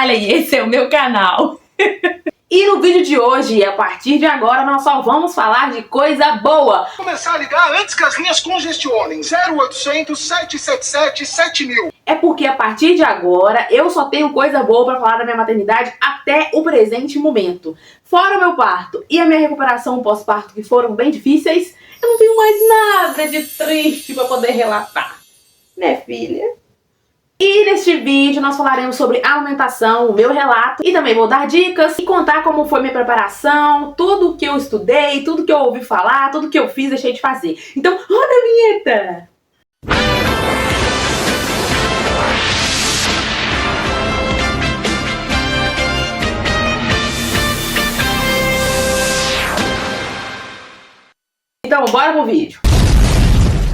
Natália e esse é o meu canal. E no vídeo de hoje, a partir de agora, nós só vamos falar de coisa boa. Vou começar a ligar antes que as linhas congestionem. 0800 777 7000. É porque a partir de agora, eu só tenho coisa boa pra falar da minha maternidade até o presente momento. Fora o meu parto e a minha recuperação pós-parto, que foram bem difíceis, eu não tenho mais nada de triste pra poder relatar. Né, filha? E neste vídeo nós falaremos sobre a amamentação, o meu relato, e também vou dar dicas e contar como foi minha preparação, tudo que eu estudei, tudo que eu ouvi falar, tudo que eu fiz, deixei de fazer. Então, roda a vinheta! Então, bora pro vídeo.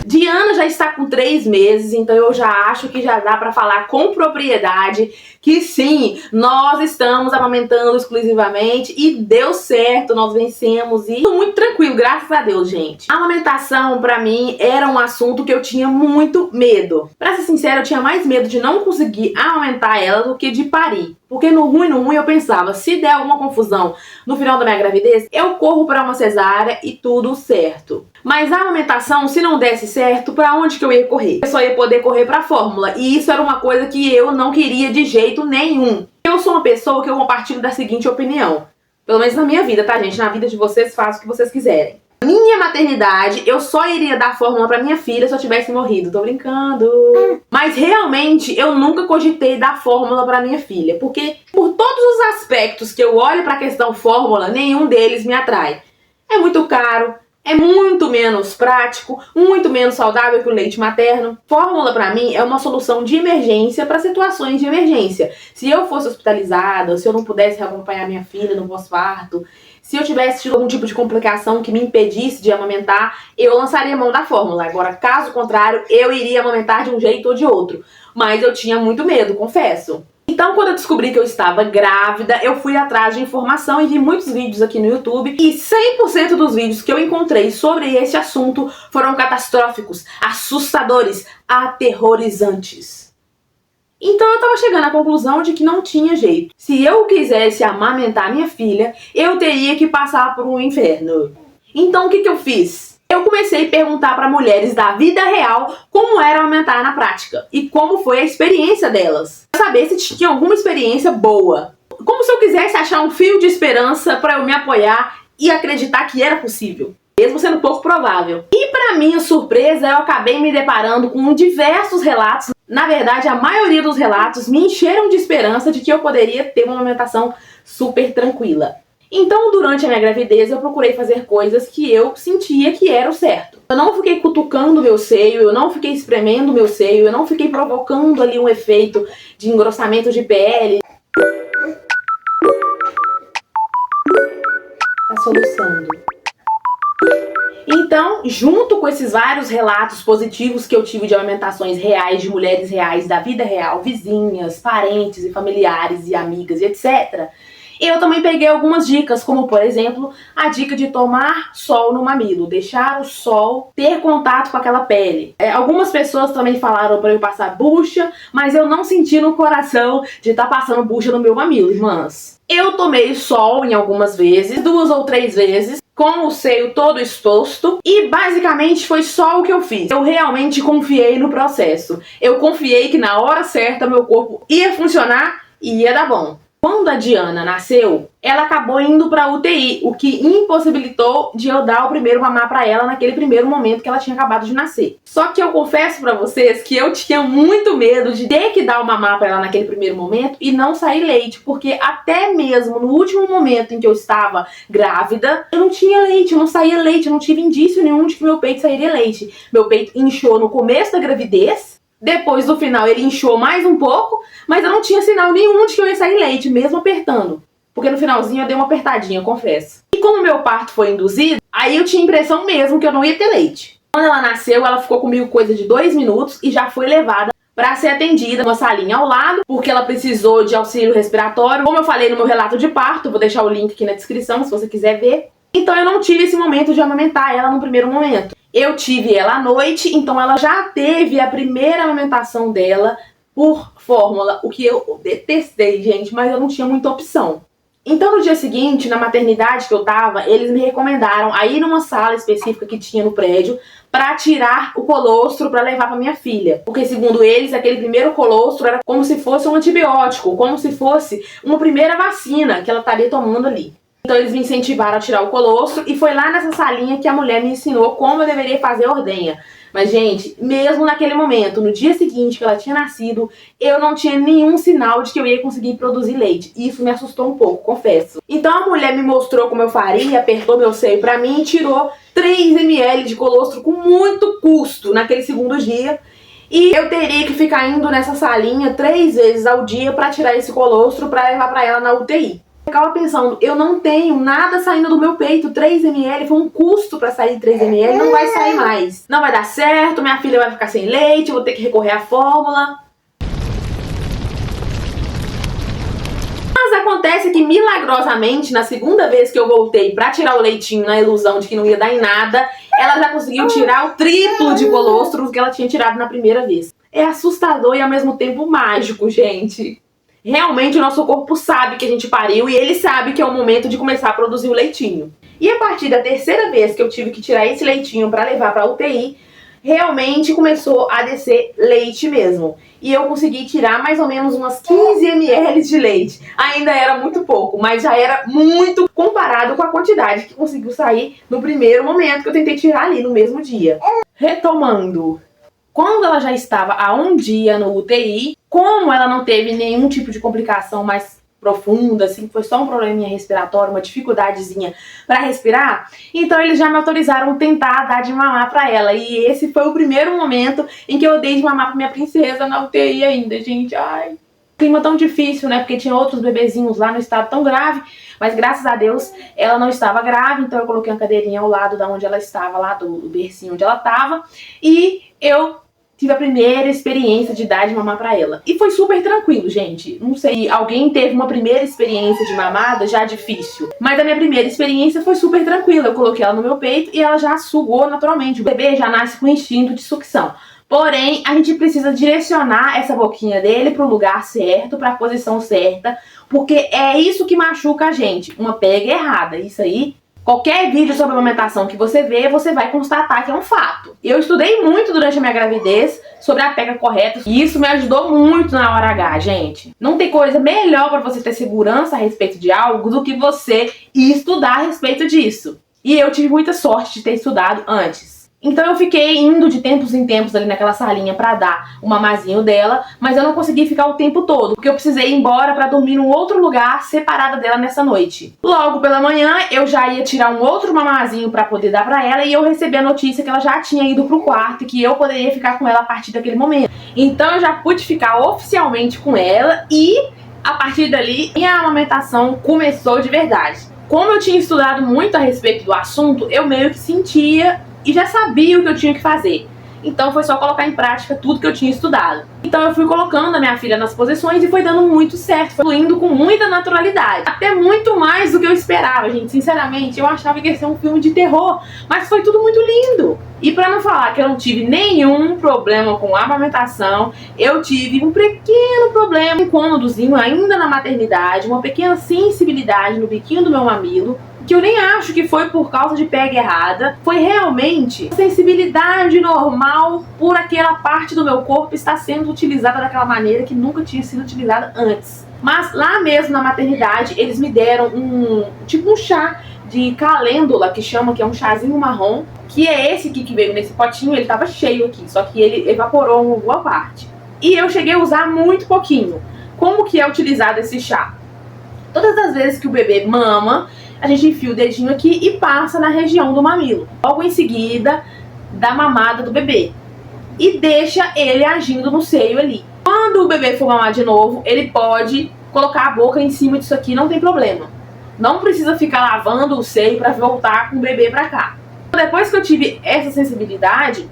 Diana já está com 3 meses, então eu já acho que já dá pra falar com propriedade que sim, nós estamos amamentando exclusivamente e deu certo, nós vencemos e muito tranquilo, graças a Deus, gente. A amamentação pra mim era um assunto que eu tinha muito medo. Pra ser sincera, eu tinha mais medo de não conseguir amamentar ela do que de parir. Porque no ruim eu pensava, se der alguma confusão no final da minha gravidez, eu corro pra uma cesárea e tudo certo. Mas a amamentação, se não desse certo, pra onde que eu ia correr? Eu só ia poder correr pra fórmula. E isso era uma coisa que eu não queria de jeito nenhum. Eu sou uma pessoa que eu compartilho da seguinte opinião. Pelo menos na minha vida, tá, gente? Na vida de vocês, façam o que vocês quiserem. Minha maternidade, eu só iria dar fórmula pra minha filha se eu tivesse morrido. Tô brincando. Mas realmente, eu nunca cogitei dar fórmula pra minha filha. Porque por todos os aspectos que eu olho pra questão fórmula, nenhum deles me atrai. É muito caro. É muito menos prático, muito menos saudável que o leite materno. Fórmula pra mim é uma solução de emergência para situações de emergência. Se eu fosse hospitalizada, se eu não pudesse acompanhar minha filha no pós-parto, se eu tivesse tido algum tipo de complicação que me impedisse de amamentar, eu lançaria mão da fórmula. Agora, caso contrário, eu iria amamentar de um jeito ou de outro. Mas eu tinha muito medo, confesso. Então, quando eu descobri que eu estava grávida, eu fui atrás de informação e vi muitos vídeos aqui no YouTube. E 100% dos vídeos que eu encontrei sobre esse assunto foram catastróficos, assustadores, aterrorizantes. Então eu tava chegando à conclusão de que não tinha jeito. Se eu quisesse amamentar minha filha, eu teria que passar por um inferno. Então o que eu fiz? Eu comecei a perguntar para mulheres da vida real como era amamentar na prática e como foi a experiência delas. Pra saber se tinha alguma experiência boa. Como se eu quisesse achar um fio de esperança para eu me apoiar e acreditar que era possível. Mesmo sendo pouco provável. E para minha surpresa, eu acabei me deparando com diversos relatos. Na verdade, a maioria dos relatos me encheram de esperança de que eu poderia ter uma amamentação super tranquila. Então, durante a minha gravidez, eu procurei fazer coisas que eu sentia que era o certo. Eu não fiquei cutucando meu seio, eu não fiquei espremendo meu seio, eu não fiquei provocando ali um efeito de engrossamento de pele. Tá soluçando. Então, junto com esses vários relatos positivos que eu tive de amamentações reais, de mulheres reais, da vida real, vizinhas, parentes e familiares e amigas e etc., eu também peguei algumas dicas, como por exemplo, a dica de tomar sol no mamilo, deixar o sol ter contato com aquela pele. Algumas pessoas também falaram para eu passar bucha, mas eu não senti no coração de estar passando bucha no meu mamilo, irmãs. Eu tomei sol em algumas vezes, 2 ou 3 vezes, com o seio todo exposto, e basicamente foi só o que eu fiz. Eu realmente confiei no processo. Eu confiei que na hora certa meu corpo ia funcionar e ia dar bom. Quando a Diana nasceu, ela acabou indo pra UTI, o que impossibilitou de eu dar o primeiro mamar pra ela naquele primeiro momento que ela tinha acabado de nascer. Só que eu confesso pra vocês que eu tinha muito medo de ter que dar o mamar pra ela naquele primeiro momento e não sair leite, porque até mesmo no último momento em que eu estava grávida, eu não tinha leite, eu não saía leite, eu não tive indício nenhum de que meu peito sairia leite. Meu peito inchou no começo da gravidez. Depois do final ele inchou mais um pouco, mas eu não tinha sinal nenhum de que eu ia sair leite, mesmo apertando. Porque no finalzinho eu dei uma apertadinha, confesso. E como meu parto foi induzido, aí eu tinha a impressão mesmo que eu não ia ter leite. Quando ela nasceu, ela ficou comigo coisa de 2 minutos e já foi levada para ser atendida numa salinha ao lado, porque ela precisou de auxílio respiratório. Como eu falei no meu relato de parto, vou deixar o link aqui na descrição se você quiser ver. Então eu não tive esse momento de amamentar ela no primeiro momento. Eu tive ela à noite, então ela já teve a primeira amamentação dela por fórmula, o que eu detestei, gente, mas eu não tinha muita opção. Então, no dia seguinte, na maternidade que eu tava, eles me recomendaram a ir numa sala específica que tinha no prédio pra tirar o colostro pra levar pra minha filha. Porque, segundo eles, aquele primeiro colostro era como se fosse um antibiótico, como se fosse uma primeira vacina que ela estaria tomando ali. Então, eles me incentivaram a tirar o colostro e foi lá nessa salinha que a mulher me ensinou como eu deveria fazer a ordenha. Mas, gente, mesmo naquele momento, no dia seguinte que ela tinha nascido, eu não tinha nenhum sinal de que eu ia conseguir produzir leite. Isso me assustou um pouco, confesso. Então a mulher me mostrou como eu faria, apertou meu seio pra mim e tirou 3 ml de colostro com muito custo naquele segundo dia. E eu teria que ficar indo nessa salinha 3 vezes ao dia pra tirar esse colostro pra levar pra ela na UTI. Eu ficava pensando, eu não tenho nada saindo do meu peito, 3 ml, foi um custo pra sair 3 ml, não vai sair mais. Não vai dar certo, minha filha vai ficar sem leite, eu vou ter que recorrer à fórmula. Mas acontece que, milagrosamente, na segunda vez que eu voltei pra tirar o leitinho na ilusão de que não ia dar em nada, ela já conseguiu tirar o triplo de colostro que ela tinha tirado na primeira vez. É assustador e ao mesmo tempo mágico, gente. Realmente o nosso corpo sabe que a gente pariu e ele sabe que é o momento de começar a produzir o leitinho. E a partir da terceira vez que eu tive que tirar esse leitinho para levar para a UTI, realmente começou a descer leite mesmo. E eu consegui tirar mais ou menos umas 15 ml de leite. Ainda era muito pouco, mas já era muito comparado com a quantidade que conseguiu sair no primeiro momento que eu tentei tirar ali no mesmo dia. Retomando. Quando ela já estava há um dia no UTI, como ela não teve nenhum tipo de complicação mais profunda, assim, foi só um probleminha respiratório, uma dificuldadezinha para respirar, então eles já me autorizaram a tentar dar de mamar para ela. E esse foi o primeiro momento em que eu dei de mamar pra minha princesa na UTI ainda, gente. Ai, clima tão difícil, né? Porque tinha outros bebezinhos lá no estado tão grave, mas graças a Deus ela não estava grave, então eu coloquei uma cadeirinha ao lado da onde ela estava, lá do bercinho onde ela estava, e eu tive a primeira experiência de dar de mamar pra ela. E foi super tranquilo, gente. Não sei, alguém teve uma primeira experiência de mamada já difícil. Mas a minha primeira experiência foi super tranquila. Eu coloquei ela no meu peito e ela já sugou naturalmente. O bebê já nasce com instinto de sucção. Porém, a gente precisa direcionar essa boquinha dele pro lugar certo, pra posição certa, porque é isso que machuca a gente. Uma pega errada. Isso aí, qualquer vídeo sobre amamentação que você vê, você vai constatar que é um fato. Eu estudei muito durante a minha gravidez sobre a pega correta e isso me ajudou muito na hora H, gente. Não tem coisa melhor para você ter segurança a respeito de algo do que você ir estudar a respeito disso. E eu tive muita sorte de ter estudado antes. Então eu fiquei indo de tempos em tempos ali naquela salinha pra dar o mamazinho dela, mas eu não consegui ficar o tempo todo, porque eu precisei ir embora pra dormir num outro lugar separada dela nessa noite. Logo pela manhã eu já ia tirar um outro mamazinho pra poder dar pra ela e eu recebi a notícia que ela já tinha ido pro quarto e que eu poderia ficar com ela a partir daquele momento. Então eu já pude ficar oficialmente com ela e a partir dali minha amamentação começou de verdade. Como eu tinha estudado muito a respeito do assunto, eu meio que sentia e já sabia o que eu tinha que fazer. Então foi só colocar em prática tudo que eu tinha estudado. Então eu fui colocando a minha filha nas posições e foi dando muito certo, foi fluindo com muita naturalidade. Até muito mais do que eu esperava, gente. Sinceramente, eu achava que ia ser um filme de terror, mas foi tudo muito lindo. E pra não falar que eu não tive nenhum problema com a amamentação, eu tive um pequeno problema, um incômodozinho ainda na maternidade, uma pequena sensibilidade no biquinho do meu mamilo, que eu nem acho que foi por causa de pega errada, foi realmente sensibilidade normal por aquela parte do meu corpo estar sendo utilizada daquela maneira que nunca tinha sido utilizada antes. Mas lá mesmo na maternidade, eles me deram um chá de calêndula, que chama, que é um chazinho marrom, que é esse aqui que veio nesse potinho, ele tava cheio aqui, só que ele evaporou uma boa parte. E eu cheguei a usar muito pouquinho. Como que é utilizado esse chá? Todas as vezes que o bebê mama, a gente enfia o dedinho aqui e passa na região do mamilo. Logo em seguida, da mamada do bebê. E deixa ele agindo no seio ali. Quando o bebê for mamar de novo, ele pode colocar a boca em cima disso aqui, não tem problema. Não precisa ficar lavando o seio para voltar com o bebê pra cá. Depois que eu tive essa sensibilidade,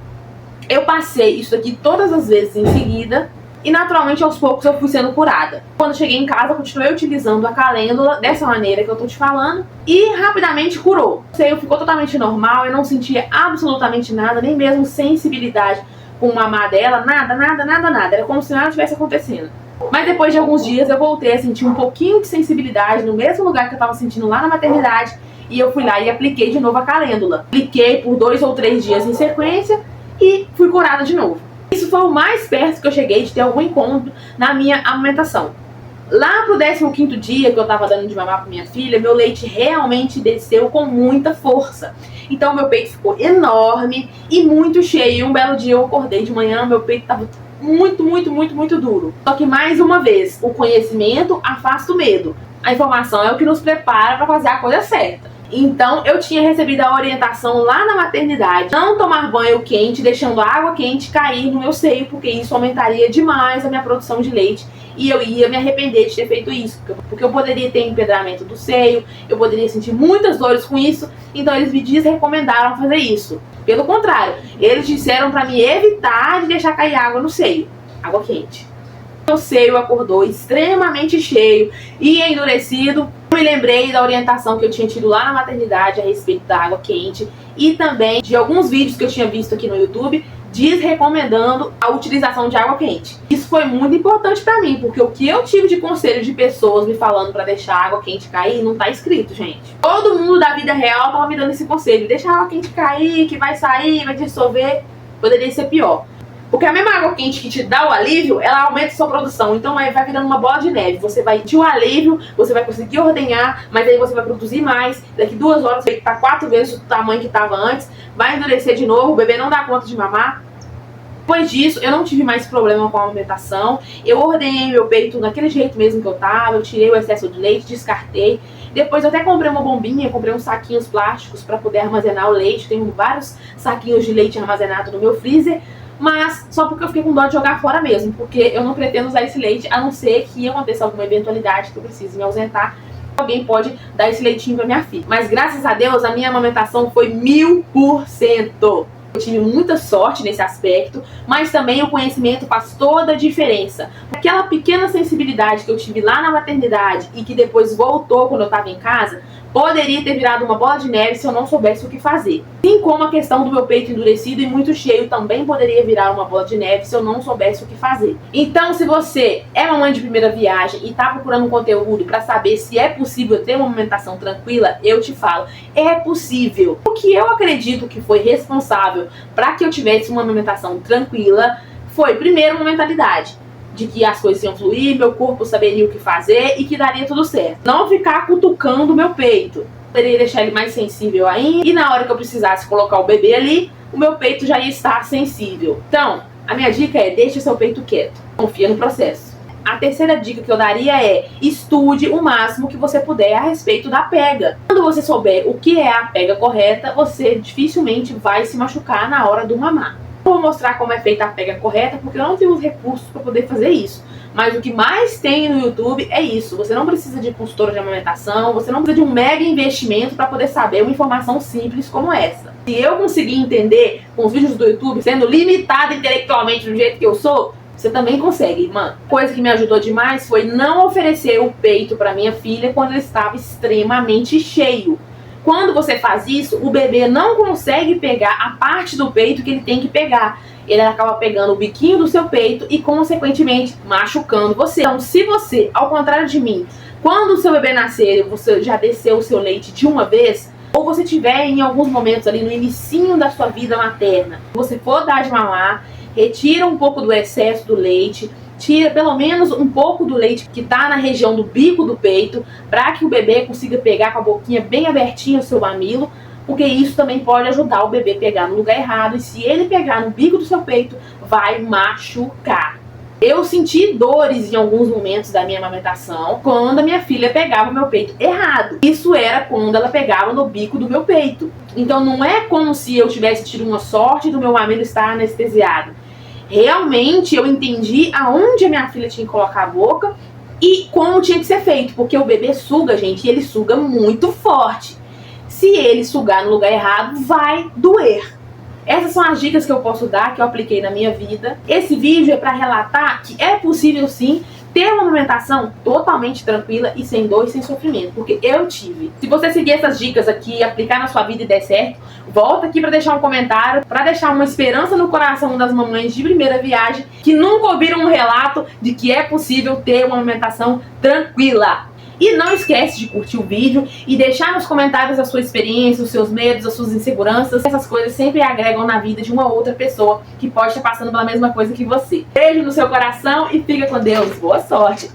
eu passei isso aqui todas as vezes em seguida. E naturalmente aos poucos eu fui sendo curada. Quando cheguei em casa eu continuei utilizando a calêndula dessa maneira que eu tô te falando e rapidamente curou. O seio ficou totalmente normal, eu não sentia absolutamente nada, nem mesmo sensibilidade com o mamar dela, nada. Era como se nada tivesse acontecendo. Mas depois de alguns dias eu voltei a sentir um pouquinho de sensibilidade no mesmo lugar que eu tava sentindo lá na maternidade. E eu fui lá e apliquei de novo a calêndula. Apliquei por 2 ou 3 dias em sequência e fui curada de novo. Isso foi o mais perto que eu cheguei de ter algum encontro na minha amamentação. Lá pro 15º dia que eu tava dando de mamar pra minha filha, meu leite realmente desceu com muita força. Então meu peito ficou enorme e muito cheio. Um belo dia eu acordei de manhã, meu peito tava muito duro. Só que mais uma vez, o conhecimento afasta o medo. A informação é o que nos prepara para fazer a coisa certa. Então eu tinha recebido a orientação lá na maternidade, não tomar banho quente, deixando a água quente cair no meu seio, porque isso aumentaria demais a minha produção de leite e eu ia me arrepender de ter feito isso, porque eu poderia ter empedramento do seio, eu poderia sentir muitas dores com isso. Então eles me desrecomendaram fazer isso. Pelo contrário, eles disseram para me evitar de deixar cair água no seio, água quente. Meu seio acordou extremamente cheio e endurecido. Eu me lembrei da orientação que eu tinha tido lá na maternidade a respeito da água quente e também de alguns vídeos que eu tinha visto aqui no YouTube desrecomendando a utilização de água quente. Isso foi muito importante pra mim, porque o que eu tive de conselho de pessoas me falando pra deixar a água quente cair não tá escrito, gente. Todo mundo da vida real tava me dando esse conselho: deixa a água quente cair, que vai sair, vai dissolver. Poderia ser pior. Porque a mesma água quente que te dá o alívio, ela aumenta a sua produção. Então vai virando uma bola de neve. Você vai ter o alívio, você vai conseguir ordenhar, mas aí você vai produzir mais. Daqui 2 horas você tá 4 vezes o tamanho que estava antes. Vai endurecer de novo, o bebê não dá conta de mamar. Depois disso, eu não tive mais problema com a alimentação. Eu ordenhei meu peito daquele jeito mesmo que eu tava. Eu tirei o excesso de leite, descartei. Depois eu até comprei uma bombinha, comprei uns saquinhos plásticos para poder armazenar o leite. Tenho vários saquinhos de leite armazenados no meu freezer. Mas só porque eu fiquei com dó de jogar fora mesmo, porque eu não pretendo usar esse leite, a não ser que aconteça alguma eventualidade que eu precise me ausentar. Alguém pode dar esse leitinho pra minha filha. Mas graças a Deus a minha amamentação foi 1000%. Eu tive muita sorte nesse aspecto, mas também o conhecimento faz toda a diferença. Aquela pequena sensibilidade que eu tive lá na maternidade e que depois voltou quando eu estava em casa, poderia ter virado uma bola de neve se eu não soubesse o que fazer. Assim como a questão do meu peito endurecido e muito cheio também poderia virar uma bola de neve se eu não soubesse o que fazer. Então, se você é mamãe de primeira viagem e está procurando um conteúdo para saber se é possível ter uma amamentação tranquila, eu te falo, é possível. O que eu acredito que foi responsável para que eu tivesse uma amamentação tranquila foi, primeiro, uma mentalidade de que as coisas iam fluir, meu corpo saberia o que fazer e que daria tudo certo. Não ficar cutucando o meu peito. Poderia deixar ele mais sensível ainda, e na hora que eu precisasse colocar o bebê ali, o meu peito já ia estar sensível. Então, a minha dica é: deixe seu peito quieto. Confia no processo. A terceira dica que eu daria é: estude o máximo que você puder a respeito da pega. Quando você souber o que é a pega correta, você dificilmente vai se machucar na hora do mamar. Vou mostrar como é feita a pega correta, porque eu não tenho os recursos para poder fazer isso. Mas o que mais tem no YouTube é isso. Você não precisa de consultora de amamentação, você não precisa de um mega investimento para poder saber uma informação simples como essa. Se eu conseguir entender com os vídeos do YouTube, sendo limitada intelectualmente do jeito que eu sou, você também consegue, irmã. Coisa que me ajudou demais foi não oferecer o peito para minha filha quando ele estava extremamente cheio. Quando você faz isso, o bebê não consegue pegar a parte do peito que ele tem que pegar. Ele acaba pegando o biquinho do seu peito e, consequentemente, machucando você. Então, se você, ao contrário de mim, quando o seu bebê nascer, você já desceu o seu leite de uma vez, ou você tiver em alguns momentos ali no inicinho da sua vida materna, você for dar de mamar, retira um pouco do excesso do leite, tira pelo menos um pouco do leite que está na região do bico do peito, para que o bebê consiga pegar com a boquinha bem abertinha o seu mamilo, porque isso também pode ajudar o bebê a pegar no lugar errado, e se ele pegar no bico do seu peito, vai machucar. Eu senti dores em alguns momentos da minha amamentação quando a minha filha pegava o meu peito errado. Isso era quando ela pegava no bico do meu peito. Então não é como se eu tivesse tido uma sorte do meu mamilo estar anestesiado. Realmente eu entendi aonde a minha filha tinha que colocar a boca e como tinha que ser feito, porque o bebê suga, gente, e ele suga muito forte. Se ele sugar no lugar errado, vai doer. Essas são as dicas que eu posso dar, que eu apliquei na minha vida. Esse vídeo é para relatar que é possível sim ter uma amamentação totalmente tranquila e sem dor e sem sofrimento, porque eu tive. Se você seguir essas dicas aqui, aplicar na sua vida e der certo, volta aqui para deixar um comentário, para deixar uma esperança no coração das mamães de primeira viagem que nunca ouviram um relato de que é possível ter uma amamentação tranquila. E não esquece de curtir o vídeo e deixar nos comentários a sua experiência, os seus medos, as suas inseguranças. Essas coisas sempre agregam na vida de uma outra pessoa que pode estar passando pela mesma coisa que você. Beijo no seu coração e fica com Deus. Boa sorte!